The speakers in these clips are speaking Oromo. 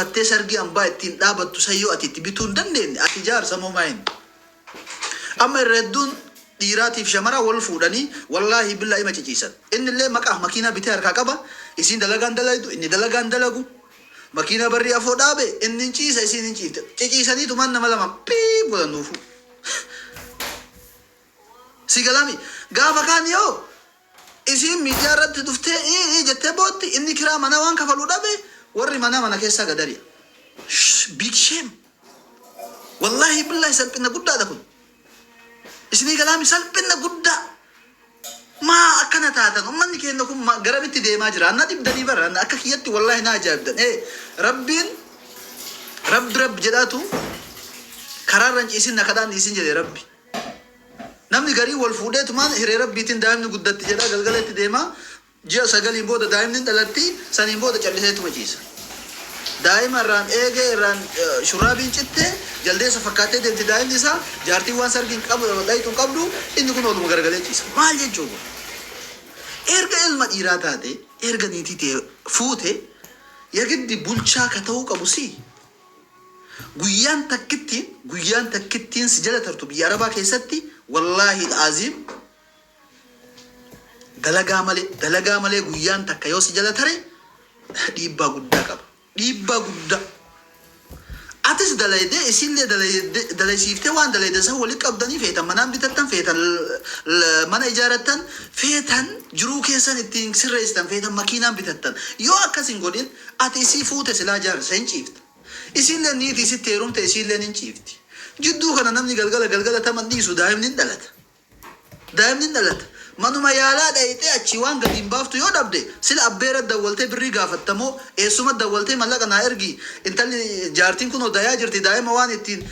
uffattee sargii hambaa ittiin dhaabattu sayyoo ati itti bituu hin dandeenye ati jaarsa moomaa'in. Amma irra hedduun dhiiraatiif shamara wal fuudhanii wallaahi billaahi ma ciciisan. Inni illee maqaa makiinaa bitee harkaa qaba. Isiin dalagaan dalaytu inni dalagaan dalagu. Makiinaa barrii afoo dhaabe inni hin ciisa isiin hin ciifte. Ciciisaniitu man nama lama piip godhannuufu. Si galami gaafa kaan yoo isiin miidiyaa irratti dhuftee jettee bootti inni kiraa mana waan kafaluu dhabe warri mana keessaa gadariya. Big shame. Wallahi billahi salphina guddaadha kun. Isinii galami salphina guddaa. Maa akkana taatan ummanni keenya kun garamitti deemaa jira. Anna dibdanii bara akka kiyyatti wallahi na ajaa'ibdan. Rabbiin rabbi jedhaatu karaarran ciisin nakadhaan isin jedhe rabbi. Namni garii wal fuudheetumaan hiree rabbiitiin daa'imni guddatti jedha galgalatti deema. Ji'a sagaliin booda daa'imni dhalatti saniin booda calliseetuma ciisa. Daa'ima irraan eegee irraan shurraabiin cittee jaldeessa fakkaatee deemti daa'imni isaa jaartii waan sargiin qabu dhayituu qabdu inni kun ooluma garagalee ciisa. Maal jechuudha? Erga ilma dhiiraa taate erga niitii ta'e fuute yagiddi bulchaa ka ta'uu qabu si. Guyyaan takkittiin si jala tartu biyya Arabaa keessatti wallahi azim dalagaa malee guyyaan takka yoo si jala tare dhiibbaa guddaa qaba. Dhiibbaa guddaa. Atis dalayde isinlee dalaysiiftee waan dalayde san walitti qabdanii feetan manaan bitattan feetan mana ijaarattan feetan jiruu keessan ittiin sirreessitan feetan makiinaan bitattan yoo akkas hin godhin ati isii fuute silaa jaarsa hin ciifta. Isinlee niitii sitti heerumte isinlee hin ciifti. Jidduu kana namni galgala taman dhiisu daa'imni dhalata. Manuma yaalaa dhayitee achi waan gadi hin baaftu yoo dhabde sila abbeera dawwaltee birrii gaafattamoo eessuma dawwaltee mallaqa naa ergi intalli jaartiin kun odayaa jirti daa'ima waan ittiin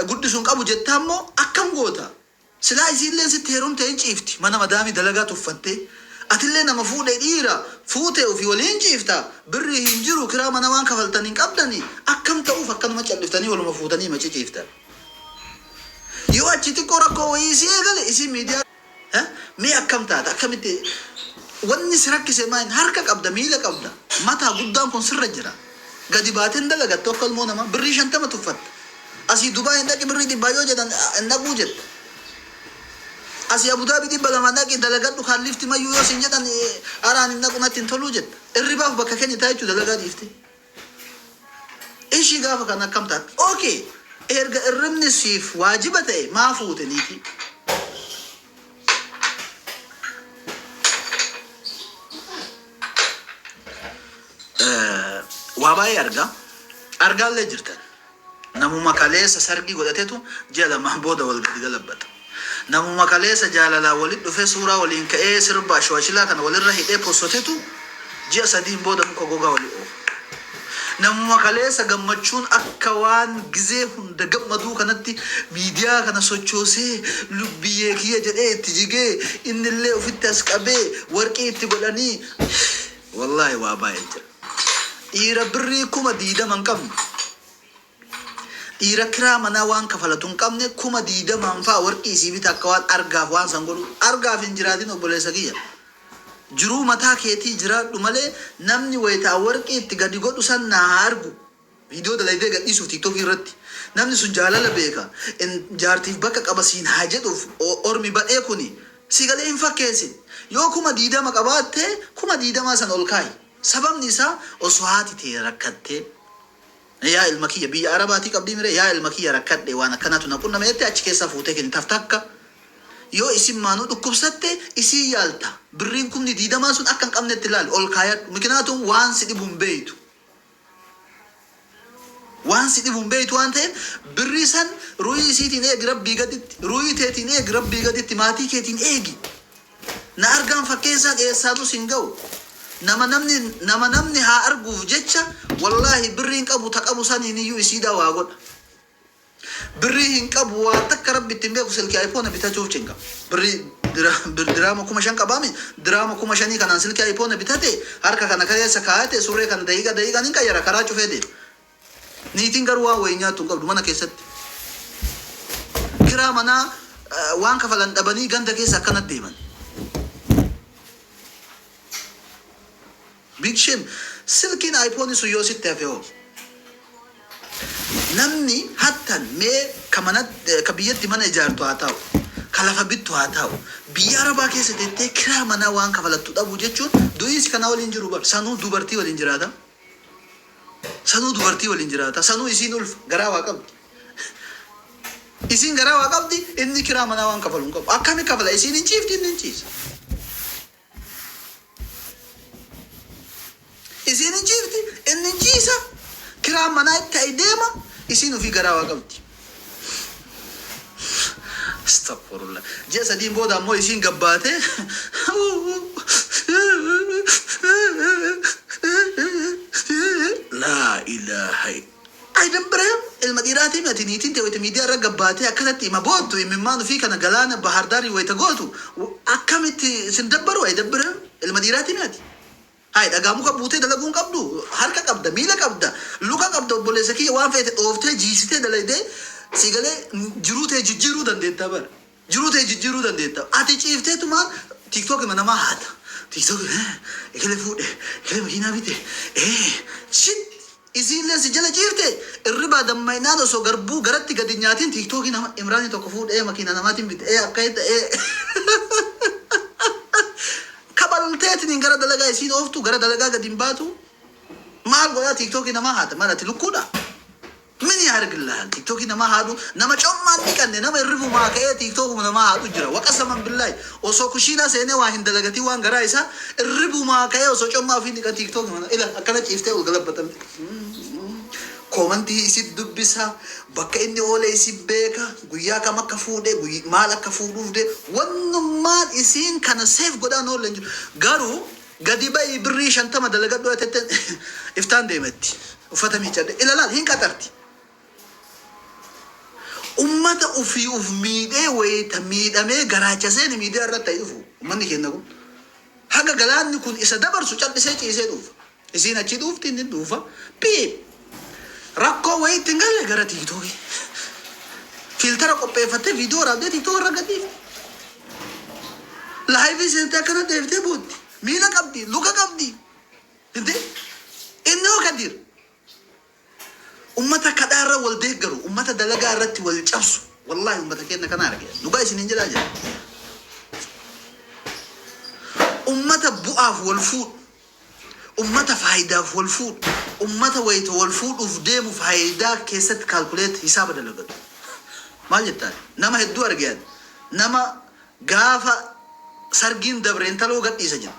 guddisuun qabu jettammoo akkam goota. Silaa isinlee sitti heerumte hin ciifti mana madaamii dalagaa tuffattee. Atillee nama fuudhee dhiira fuutee ofii waliin ciifta birrii hin jiru kiraa mana waan kafaltan hin qabdanii akkam ta'uuf akkanuma calliftanii waluma fuutanii maci ciiftan. Yoo achi xiqqoo rakkoo wayii si eegale isin miidiyaa mee akkam taata akkamitti wanni si rakkise maayin harka qabda miila qabda mataa guddaan kun sirra jira gadi baateen dalagatte akka ilmoo nama birrii 50 tuffatta asii Dubaay hin dhaqi birrii 100 yoo jedhan hin dhaquu jetta. Asii Abu Dhabi 200 dhaqi dalagadhu kan lifti mayyuu yoo sin jedhan araan hin dhaqu natti hin toluu jetta. Irribaaf bakka keenya taa'ee jechuu dalagaa dhiifte. Ishii gaafa kan akkam taata. Okay. Erga irrimni siif waajiba ta'e maa fuute niitii. Waa baay'ee argaallee jirtan. Namuma kaleessa sargii godhatetu ji'a lamaan booda wal gadi galabbata. Namuma kaleessa jaalalaa walitti dhufee suuraa waliin ka'ee sirba shawashilaa kana walirra hidhee postotetu ji'a 3 booda muka gogaa walii oofa. Namuma kaleessa gammachuun akka waan gizee hunda gammaduu kanatti miidiyaa kana sochoosee lubbiyyee kiyya jedhee itti jigee innillee ofitti as qabee warqii itti godhanii wallahi waa baay'ee jira. Dhiira birrii 20 hin qabne. Dhiira kiraa manaa waan kafalatu hin qabne 20 fa'aa warqii isii bita akka waan argaaf waan san godhu argaaf hin jiraatin obboleessa kiyya. Jiruu mataa keetii jiraadhu malee namni wayitaa warqii itti gadi godhu san naa argu. Viidiyoo dalaydee gadhiisuuf TikTok irratti. Namni sun jaalala beeka. Jaartiif bakka qabasiin haa jedhuuf ormi badhee kuni si galee hin fakkeessin. Yoo 20 qabaatte 20 san ol kaayi. Sababni isaa osoo haati ta'e rakkattee yaa ilma kiyya biyya Arabaatii qabdii mire yaa ilma kiyya rakkadhe waan akkanaatu na qunname jettee achi keessaa fuutee kennitaaf takka. Yoo isin maanuu dhukkubsatte isii yaalta. Birriin 20 sun akka hin qabnetti ilaali ol kaayadhu. Mikinaatuun waan si dhibu hin beeytu. Waan si dhibu hin beeytu waan ta'eef birrii san ruuyii isiitiin eegi rabbii gaditti ruuyii teetiin eegi rabbii gaditti maatii keetiin eegi. Na argaan fakkeessaan eessaatu sin ga'u. Nama namni haa arguuf jecha wallahi birriin qabu ta qabu saniin iyyuu isiidha waa godha. Birrii hin qabu waa takka rabbi ittiin beeku silkii iPhone bitachuuf cinqa. Birrii diraama 5,000 qabaame diraama 5,000 kanaan silkii iPhone bitate harka kana keessa kaa'ate surree kana daqiiqaan hin qayyara karaa cufee deema. Niitiin garuu waa wayii nyaattu hin qabdu mana keessatti. Kiraa manaa waan kafalan dhabanii ganda keessa akkanatti deeman. Big shame. Silkiin iPhone sun yoo sitti hafe hoo. namni hattan mee kabiyyatti mana ijaartu haa ta'u kalafa bittu haa ta'u biyya arabaa keessa teettee kiraa manaa waan kafalattu dhabu jechuun du'is kana waliin jiru bar sanuu dubartii waliin jiraata sanuu isiin ulfa garaa waa qabdi isiin garaa waa qabdi inni kiraa manaa waan kafalu hin qabu akkami kafala isiin hin ciifti inni hin ciisa isiin hin ciifti inni hin ciisa kiraa manaa itti ay deema isiin ofii garaa waa qabdi astagfirullah ji'a sadiin booda ammoo isiin gabbaate laa ilaaha አይደብረም المديرات متى نيتين تويت ميديا رقباتي أكلت إما بوتو إما في كنا جلانة بحرداري ويتقوتو أكملت سندبروا يدبرهم المديرات متى هاي أقامو كبوتة دلقون كبدو حركة كبدا ميلا كبدا لوكا كبدا بوليسكي وان فيت أوفته جيسته دلائده سيقله جروته جيرو دنديتا بر جروته دنديتا أتي شيفته توما تيك توك منا ما هذا تيك توك إكله فود إكله مكينا بيته شيت إذن لسه جل جيرته الربا دمينا لو سو غربو غرتي قدنياتين تيك توك نما إمراني توقفود مكينا نماتين بيت أكيد تاتنين غرا دلغا يسين اوفتو غرا دلغا قديم باتو ما غويا تيك توك نما هات ما تلكودا من يعرق الله تيك توك نما هادو نما چوما ديكن نما يرفو ما كاي تيك توك نما هادو جرا وقسما بالله وسو كشينا سينه واحد دلغتي وان غرا يسا الربو ما كاي وسو چوما في ديك تيك توك الى اكل چيفته وغلبتم كومنتي يسد دبسا بك اني ولا يسبيكا غيا كما كفوده مال كفودوده ونما يسين كان سيف غدا نو لنج غارو غدي باي بري شنت ما دلغدو تت افتان ديمتي وفتمي جد الى لا هين كترتي امته وفي ميده وي تميدمه غراچسين ميده رتايفو من كينغو حاجه غلان يكون اسدبر سو چد سيچ يسدوف اسينا چدوف تين دوفا بي ركو وي تنقل غرا تيك توك فلتر قبيفته فيديو رابده تيك توك رغدي لايف سنت كنا ديفته بود ميلا قبدي لوكا قبدي انت انه كدير امتا كدار والديغرو امتا دلغا رتي والچبسو والله امتا كنا كنا رغي لوكا سننجلاجا امتا بؤاف والفود أمتا فايدة والفود أمتا ويت والفود وفديم فايدة كيست كالكوليت حساب دلقت ما جتان نما هدو أرجعن نما غافا سرجين دبرين تلو قد يسجن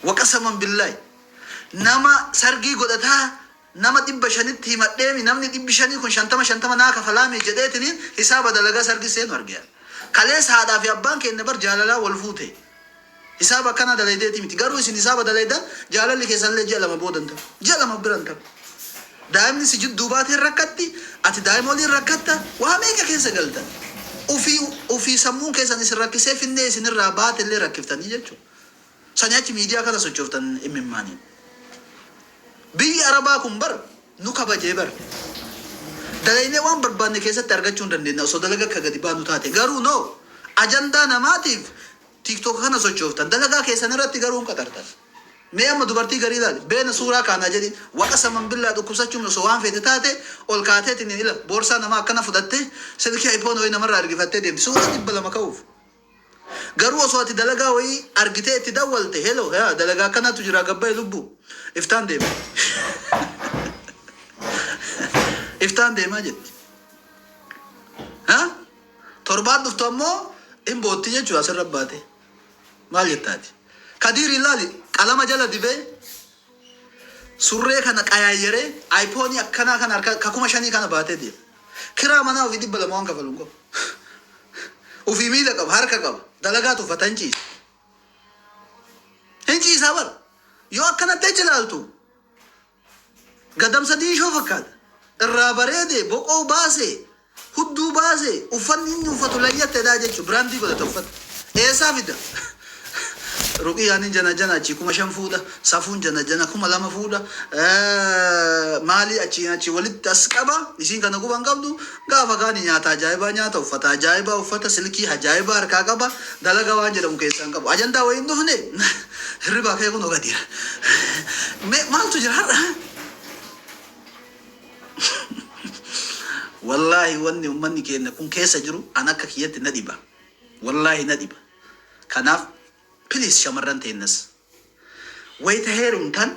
وقسما بالله نما سرجي قدتها نما تبشني تيم ديمي نمني تبشني كون شنتما ناك فلامي جديتنين حساب دلقا سرجي سين أرجعن كليس هذا في أبان كإنبر جاللا والفوته حسابا كان دلائدتي متي غارو سين حسابا دلائدا جالل كيسن لجلا ما بودنت جلا ما برنت دائما سجد دوبات الركعتي ات دائما ولي ركعتا وهميك كيس غلطا وفي سمون كيسن سركسه في الناس ان الرابات اللي ركفتني جچو سنياچ ميديا كذا سچوفتن امماني بي عربا كمبر نوكبا جيبر دلائنه وان بربان كيس ترغچون دندنا سو دلغا كغدي بانو تاتي غارو نو اجندا نماتيف تيك توك خنا سوچوفتن دلغا كيسن رتي غارون قطرتن ميام دبرتي غريدا بين سورا كانا جدين وقسما بالله دكوسچوم سوان فيتاتي اولكاتتين الى بورصه نما كنا فدته سلكي ايفون وين مره ارغفته دي سورا دبل مكوف غرو صوت دلغا وي ارغته تدولته هلو يا دلغا كنا تجرا غباي لبو افتان دي افتان دي ماجد ها تربات دفتمو ام بوتي جو اسر رباته ماليتاتي كدير لالي قلما جلا دبي سوري كان قيايره ايفون يكنا كان ككما شاني كان باته دي كرامنا في دبل مون كفلونكو وفي ميلك حركه كب دلغاتو فتنجي هنجي صبر يو كنا تجلالتو قدم سدي شو فكاد الرابريدي بوقو باسي هدو باسي وفنين وفتليت داجچ براندي كو تفت اي سافيدا روكي يعني جنا چي كما شنفودا صافون جنا كما لما فودا مالي اچي ولد تسقبا يسين كان غو بانغبدو غافا غاني نياتا جايبا نياتا وفتا جايبا وفتا سلكي حجايبا ركاغبا دلغا وانجرم كيسان كبو اجندا ويندو هني ربا كاي كنو غدير مالتو جرار wallahi wanni ummanni keenya kun keessa jiru an akka kiyyatti na dhiba wallahi na dhiba kanaaf please shamarran teennas wayita heerumtan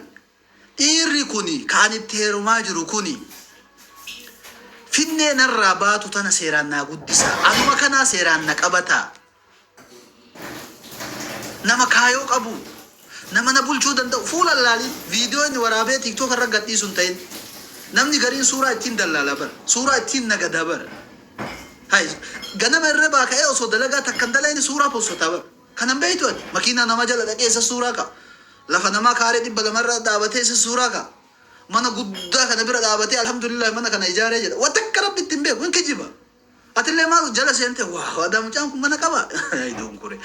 dhiirri kuni kaan itti heerumaa jiru kuni finnee narraa baatu tana seeraan naa guddisa anuma kanaa seeraan na qabata nama kaayoo qabu nama na bulchuu danda'u fuula laalin viidiyoo inni waraabee tiktok irra gadhiisu hin ta'in namni gariin suuraa ittiin dallala bar suuraa ittiin nagada bar hay ganama irra baaka'ee osoo dalagaa takkan dalayni suuraa postota bar kanan beeytu ati makiinaa nama jala dhaqee isa suuraa ka lafa namaa kaaree 200 irra dhaabatee isa suuraa ka mana guddaa kana bira dhaabatee alhamdulillah mana kana ijaaree jedha watakka rabbitti hin beeku hin kijiba atillee maal jala seente waa adamucaan kun mana qaba ay donkure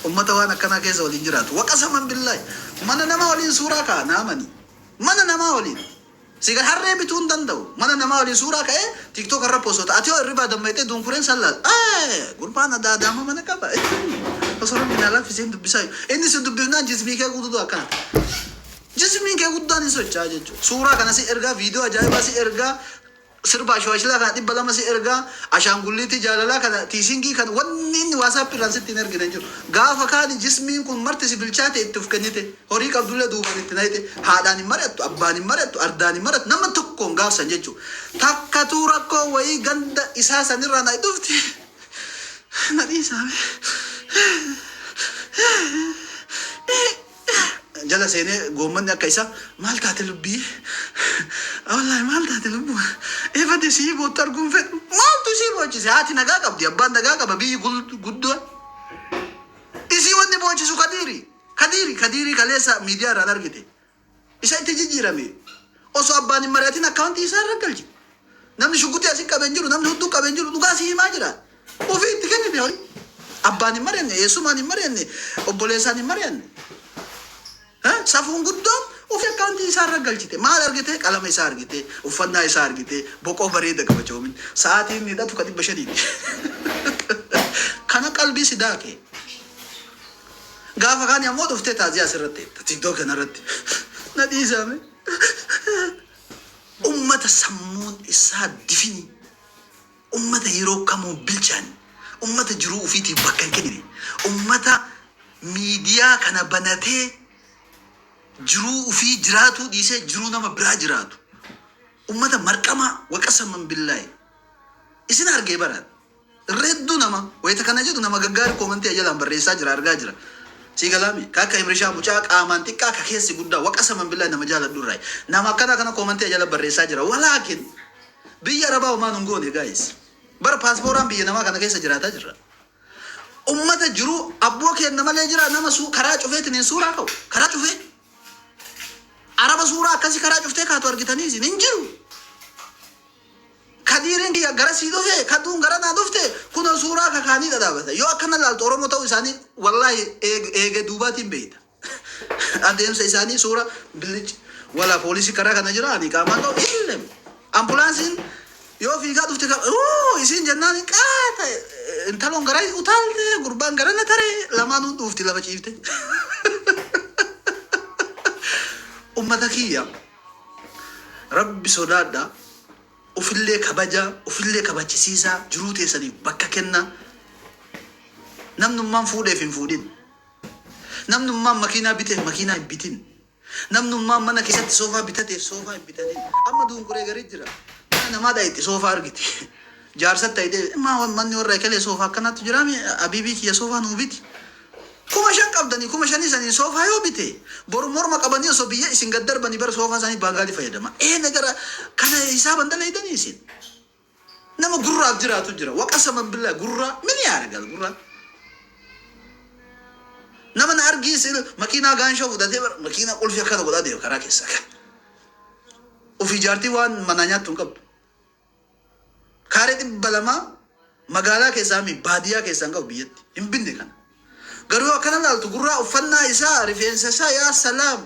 ummata waan akkana keessa waliin jiraatu waqasaman billahi mana nama waliin suuraa ka naamani mana nama waliin siga harree bituun danda'u mana nama waliin suuraa ka'ee tiktok irra postota ati yoo irribaa dammaytee dunkureen sallaal gurbaan adaadama mana qaba osoo rabbiin alaaf iseen dubbisaa inni si dubbifnaan jismii kee guututu akkana jismiin kee guddaan hin socho'aa jechuudha suuraa kana si ergaa viidiyoo ajaa'ibaa si ergaa sirba ashwaashilaa kana 200 si ergaa ashaangulliitii jaalalaa kana tiisingii kana wanni inni waasaap irraan sitti hin ergine jiru gaafa kaani jismiin kun marti si bilchaate itti uf kennite horii qabdullee duubaan itti nayite haadhaan hin mari'attu abbaan hin mari'attu ardaan hin mari'attu nama tokkoon gaafsan jechuudha takkatuu rakkoo wayii ganda isaa sanirraa na dhufti na dhiisaame jala seenee goommanni akka isa maal taate lubbii wallahi maal taate lubbu ifate sii bootti arguun fedhu maaltu sii boochise haati nagaa qabdi abbaan nagaa qaba biyyi guddoo isii wanni boochisu kadiiri kaleessa miidiyaa irraan argite isa itti jijjiirame osoo abbaan hin mari'atin akkaawuntii isaa irra galchi namni shuggutii asii qabeen jiru namni hudduu qabeen jiru dhugaa sii himaa jira ofii itti kennite horii abbaan hin mari'anne eessumaan hin mari'anne obboleessaan hin mari'anne safuun guddoon ofii akkaawuntii isaa irra galchite maal argite qalama isaa argite uffannaa isaa argite boqoo bareeda qaba coomin sa'aatiin hidhatu ka 500 kana qalbii si daake gaafa kaani ammoo dhuftee taaziyaa asirratti tiktok kanarratti na dhiisame ummata sammuun isaa difini ummata yeroo kamuu bilchaan ummata jiruu ufiitiif bakka hin kennine ummata miidiyaa kana banatee jiruu ufii jiraatu dhiisee jiruu nama biraa jiraatu ummata marqama waqasaman billahi isin argee baran redduu nama wayita kana jedhu nama gaggaari koomantii ajalaan barreessaa jira argaa jira sigalaami kakka imrishaa mucaa qaamaan xiqqaa ka keessi guddaa waqasaman billahi nama jaaladhu irraa nama akkana kana koomantii ajala barreessaa jira walaakin biyya arabaa homaan hin goone guys bara paaspooraan biyya namaa kana keessa jiraataa jira ummata jiruu abboo kenna malee jira nama karaa cufeetiin suuraa ka'u karaa cufee araba suuraa akkasii karaa cuftee kaatu argitanii isin hin jiru kadiiriin kiyya gara sii dhufe kaduun gara naa dhufte kun suuraa kakaanii dhadhaabata yoo akkana laaltu oromoo ta'uu isaanii wallahi eege duubaatiin beeyta adeemsa isaanii suura bilichi wala poolisii karaa kana jira ani qaamaan ta'u illem ambulaansiin yoo fiigaa dhufte isin jennaan qaata intaloon gara utaalte gurbaan gara na tare lamaanuu dhufti lafa ciifte ummata kiyya rabbi sodaadha ufillee kabaja ufillee kabachisiisaa jiruu teessaniif bakka kenna namnummaan fuudheef hin fuudhin namnummaan makiinaa biteef makiinaa hin bitin namnummaan mana keessatti soofaa bitateef soofaa hin bitatin amma dunkuree garii jira mana namaa dha'itti soofaa argiti jaarsatti ta'ite manni warra ekelee soofaa akkanaatti jiraame abiibii kiyya soofaa nuu biti kuma shan qabdanii kuma shanii sanii soofaa yoo bite boru morma qabanii osoo biyya isin gaddarbanii bara soofaa sanii baangaali fayyadama nagara kana isaa bandaleeydanii isin nama gurraaf jiraatu jira waqasaman billaa gurraa min yaaragal gurraa nama na argiis makiinaa gaanshoo fudhatee makiinaa qulfi akkana godhaa deemu karaa keessa kan ofii jaartii waan manaa nyaattu hin qabdu kaaree 200 magaalaa keessaa mi baadiyyaa keessaa hin qabu biyyatti hin binne kana garuu akkana laaltu gurraa uffannaa isaa rifeensa isaa yaa salaam